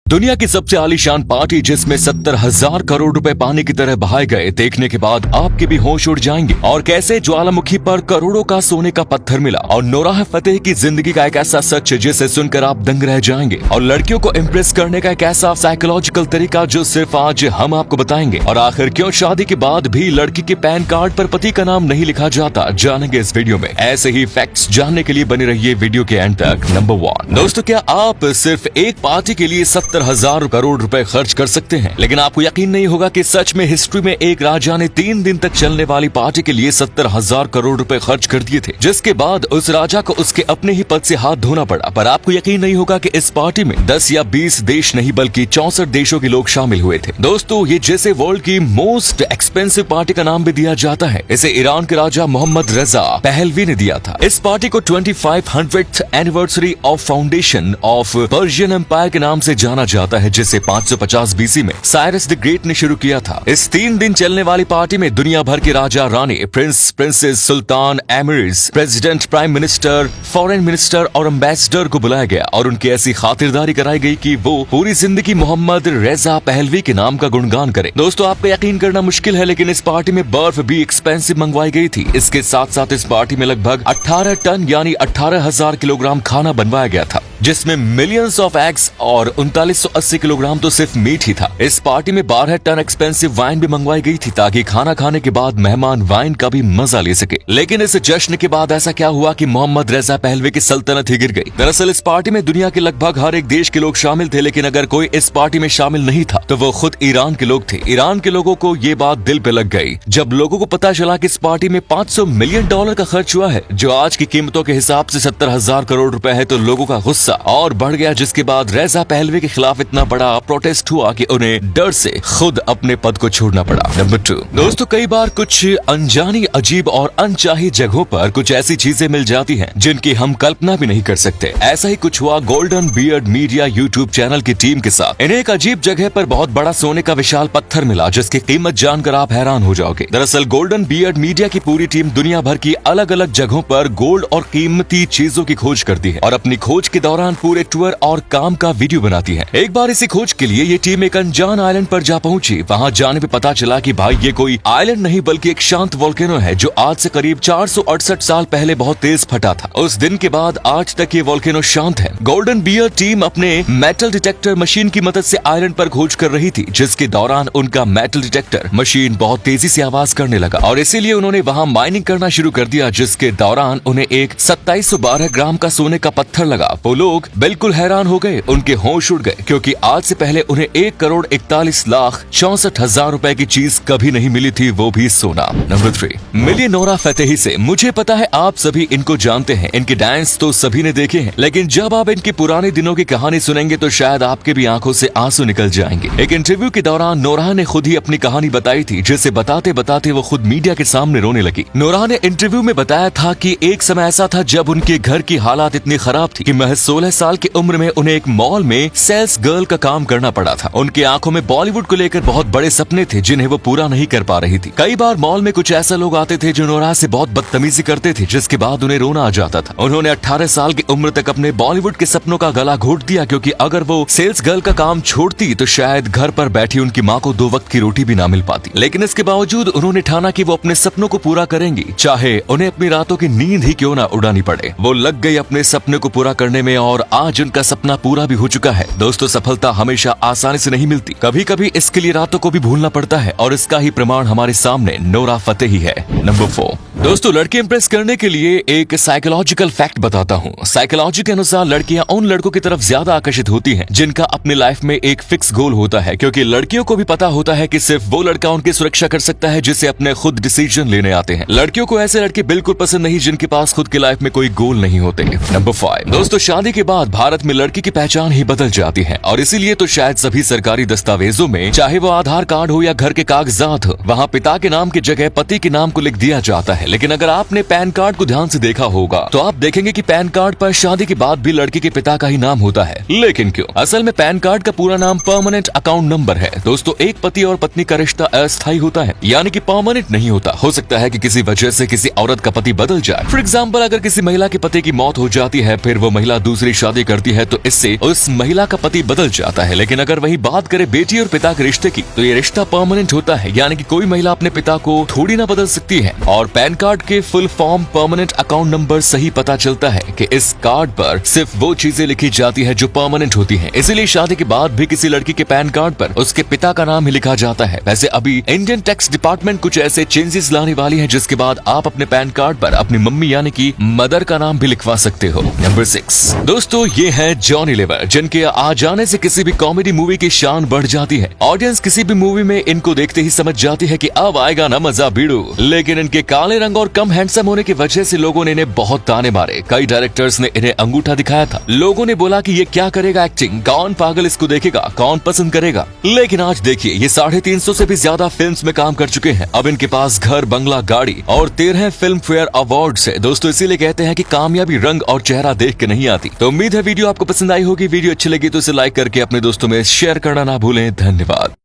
दुनिया की सबसे आलीशान पार्टी जिसमें 70,000 करोड़ रुपए पानी की तरह बहाए गए, देखने के बाद आपके भी होश उड़ जाएंगे। और कैसे ज्वालामुखी पर करोड़ों का सोने का पत्थर मिला, और नोराह फतेही की जिंदगी का एक ऐसा सच जिसे सुनकर आप दंग रह जाएंगे, और लड़कियों को इम्प्रेस करने का एक ऐसा साइकोलॉजिकल तरीका जो सिर्फ आज हम आपको बताएंगे। और आखिर क्यों शादी के बाद भी लड़की के पैन कार्ड पर पति का नाम नहीं लिखा जाता, जानेंगे इस वीडियो में। ऐसे ही फैक्ट्स जानने के लिए बने रहिए वीडियो के एंड तक। नंबर 1 दोस्तों, क्या आप सिर्फ एक पार्टी के लिए 70,000 करोड़ रुपए खर्च कर सकते हैं? लेकिन आपको यकीन नहीं होगा कि सच में हिस्ट्री में एक राजा ने 3 दिन तक चलने वाली पार्टी के लिए 70,000 करोड़ रुपए खर्च कर दिए थे, जिसके बाद उस राजा को उसके अपने ही पद से हाथ धोना पड़ा। पर आपको यकीन नहीं होगा कि इस पार्टी में 10 या 20 देश नहीं बल्कि 64 देशों के लोग शामिल हुए थे। दोस्तों, ये जैसे वर्ल्ड की मोस्ट एक्सपेंसिव पार्टी का नाम भी दिया जाता है, इसे ईरान के राजा मोहम्मद रजा पहलवी ने दिया था। इस पार्टी को 2500th anniversary of foundation of Persian empire के नाम से जाना जाता है, जिसे 550 बीसी में साइरस द ग्रेट ने शुरू किया था। इस 3 दिन चलने वाली पार्टी में दुनिया भर के राजा रानी, प्रिंस, प्रिंसेस, सुल्तान, emirs, president, prime minister, foreign minister और एम्बेसडर को बुलाया गया और उनकी ऐसी खातिरदारी कराई गई कि वो पूरी जिंदगी मोहम्मद रजा पहलवी के नाम का गुणगान करें। दोस्तों, आपको यकीन करना मुश्किल है, लेकिन इस पार्टी में बर्फ भी एक्सपेंसिव मंगवाई गई थी। इसके साथ साथ इस पार्टी में लगभग 18 टन यानी 18,000 किलोग्राम खाना बनवाया गया था, जिसमें मिलियंस ऑफ एग्स और 3980 किलोग्राम तो सिर्फ मीट ही था। इस पार्टी में 12 टन एक्सपेंसिव वाइन भी मंगवाई गई थी, ताकि खाना खाने के बाद मेहमान वाइन का भी मजा ले सके। लेकिन इस जश्न के बाद ऐसा क्या हुआ कि मोहम्मद रजा पहलवी की सल्तनत ही गिर गई। दरअसल इस पार्टी में दुनिया के लगभग हर एक देश के लोग शामिल थे, लेकिन अगर कोई इस पार्टी में शामिल नहीं था तो वो खुद ईरान के लोग थे। ईरान के लोगों को ये बात दिल पे लग गई जब लोगों को पता चला कि इस पार्टी में $500 मिलियन का खर्च हुआ है, जो आज की कीमतों के हिसाब से 70,000 करोड़ रुपए है। तो लोगों का गुस्सा और बढ़ गया, जिसके बाद रजा पहलवी के खिलाफ इतना बड़ा प्रोटेस्ट हुआ कि उन्हें डर से खुद अपने पद को छोड़ना पड़ा। नंबर 2 दोस्तों, कई बार कुछ अनजानी, अजीब और अनचाही जगहों पर कुछ ऐसी चीजें मिल जाती हैं जिनकी हम कल्पना भी नहीं कर सकते। ऐसा ही कुछ हुआ golden beard media YouTube channel की टीम के साथ। इन्हें एक अजीब जगह पर बहुत बड़ा सोने का विशाल पत्थर मिला, जिसकी कीमत जानकर आप हैरान हो जाओगे। दरअसल गोल्डन बियर्ड मीडिया की पूरी टीम दुनिया भर की अलग अलग जगहों पर गोल्ड और कीमती चीजों की खोज करती है और अपनी खोज के दौरान पूरे टूर और काम का वीडियो बनाती है। एक बार इसी खोज के लिए ये टीम एक अनजान आइलैंड पर जा पहुंची। वहां जाने पे पता चला कि भाई ये कोई आइलैंड नहीं बल्कि एक शांत वोल्केनो है, जो आज से करीब 468 साल पहले बहुत तेज फटा था। उस दिन के बाद आज तक ये वोल्केनो शांत है। गोल्डन बियर टीम अपने मेटल डिटेक्टर मशीन की मदद से आइलैंड पर खोज कर रही थी, जिसके दौरान उनका मेटल डिटेक्टर मशीन बहुत तेजी से आवाज करने लगा और इसीलिए उन्होंने वहां माइनिंग करना शुरू कर दिया, जिसके दौरान उन्हें एक 2712 ग्राम का सोने का पत्थर लगा। वो लोग बिल्कुल हैरान हो गए, उनके होश उड़ गए, क्योंकि आज से पहले उन्हें 1,41,64,000 रुपए की चीज कभी नहीं मिली थी, वो भी सोना। नंबर 3 मिलिए नोरा फतेही से। मुझे पता है आप सभी इनको जानते हैं, इनके डांस तो सभी ने देखे हैं, लेकिन जब आप इनके पुराने दिनों की कहानी सुनेंगे तो शायद आपके भी आंखों से आंसू निकल जाएंगे। एक इंटरव्यू के दौरान नोरा ने खुद ही अपनी कहानी बताई थी, जिसे बताते बताते वो खुद मीडिया के सामने रोने लगी। नोरा ने इंटरव्यू में बताया था कि एक समय ऐसा था जब उनके घर की हालात इतनी खराब थी कि महज 16 साल की उम्र में उन्हें एक मॉल में सेल्स गर्ल का काम करना पड़ा था। उनकी आंखों में बॉलीवुड को लेकर बहुत बड़े सपने थे, जिन्हें वो पूरा नहीं कर पा रही थी। कई बार मॉल में कुछ ऐसे लोग आते थे जो नोरा से बहुत बदतमीजी करते थे, जिसके बाद उन्हें रोना आ जाता था। उन्होंने 18 साल की उम्र तक अपने बॉलीवुड के सपनों का गला घोट दिया, क्योंकि अगर वो सेल्स गर्ल का काम छोड़ती तो शायद घर पर बैठी उनकी माँ को 2 वक्त की रोटी भी ना मिल पाती। लेकिन इसके बावजूद उन्होंने ठाना कि वो अपने सपनों को पूरा करेंगी, चाहे उन्हें अपनी रातों की नींद ही क्यों ना उड़ानी पड़े। वो लग गई अपने सपने को पूरा करने में और आज उनका सपना पूरा भी हो चुका है। दोस्तों, सफलता हमेशा आसानी से नहीं मिलती, कभी कभी इसके लिए रातों को भी भूलना पड़ता है, और इसका ही प्रमाण हमारे सामने नोरा फतेही है। नंबर 4 दोस्तों, लड़के इंप्रेस करने के लिए एक साइकोलॉजिकल फैक्ट बताता हूँ। साइकोलॉजी के अनुसार लड़कियां उन लड़कों की तरफ ज्यादा आकर्षित होती हैं जिनका अपनी लाइफ में एक फिक्स गोल होता है, क्योंकि लड़कियों को भी पता होता है कि सिर्फ वो लड़का उनकी सुरक्षा कर सकता है जिसे अपने खुद डिसीजन लेने आते हैं। लड़कियों को ऐसे लड़के बिल्कुल पसंद नहीं जिनके पास खुद की लाइफ में कोई गोल नहीं होते। नंबर 5 दोस्तों, शादी के बाद भारत में लड़की की पहचान ही बदल जाती है, और इसीलिए तो शायद सभी सरकारी दस्तावेजों में, चाहे वो आधार कार्ड हो या घर के कागजात हो, वहाँ पिता के नाम की जगह पति के नाम को लिख दिया जाता है। लेकिन अगर आपने पैन कार्ड को ध्यान से देखा होगा तो आप देखेंगे कि पैन कार्ड पर शादी के बाद भी लड़की के पिता का ही नाम होता है। लेकिन क्यों? असल में पैन कार्ड का पूरा नाम परमानेंट अकाउंट नंबर है। दोस्तों, एक पति और पत्नी का रिश्ता अस्थायी होता है, यानी कि परमानेंट नहीं होता। हो सकता है कि किसी वजह से किसी औरत का पति बदल जाए। फॉर एग्जाम्पल, अगर किसी महिला के पति की मौत हो जाती है, फिर वो महिला दूसरी दूसरी शादी करती है तो इससे उस महिला का पति बदल जाता है। लेकिन अगर वही बात करे बेटी और पिता के रिश्ते की, तो ये रिश्ता परमानेंट होता है, यानी कि कोई महिला अपने पिता को थोड़ी ना बदल सकती है। और पैन कार्ड के full form, permanent account number से ही पता चलता है कि इस कार्ड पर सिर्फ वो चीजें लिखी जाती है जो परमानेंट होती हैं। इसीलिए शादी के बाद भी किसी लड़की के पैन कार्ड पर उसके पिता का नाम ही लिखा जाता है। वैसे अभी इंडियन टैक्स डिपार्टमेंट कुछ ऐसे चेंजेस लाने वाली है जिसके बाद आप अपने पैन कार्ड पर अपनी मम्मी यानी कि मदर का नाम भी लिखवा सकते हो। नंबर 6 दोस्तों, ये है जॉनी लीवर, जिनके आ जाने से किसी भी कॉमेडी मूवी की शान बढ़ जाती है। ऑडियंस किसी भी मूवी में इनको देखते ही समझ जाती है कि अब आएगा ना मजा बीड़ू। लेकिन इनके काले रंग और कम हैंडसम होने की वजह से लोगों ने इन्हें बहुत ताने मारे। कई डायरेक्टर्स ने इन्हें अंगूठा दिखाया था। लोगों ने बोला कि ये क्या करेगा एक्टिंग, कौन पागल इसको देखेगा, कौन पसंद करेगा। लेकिन आज देखिए, ये 350 से भी ज्यादा फिल्म्स में काम कर चुके हैं। अब इनके पास घर, बंगला, गाड़ी और 13 फिल्म फेयर अवार्ड है। दोस्तों इसीलिए कहते हैं कि कामयाबी रंग और चेहरा देख के नहीं आती। तो उम्मीद है वीडियो आपको पसंद आई होगी। वीडियो अच्छी लगी तो इसे लाइक करके अपने दोस्तों में शेयर करना ना भूलें। धन्यवाद।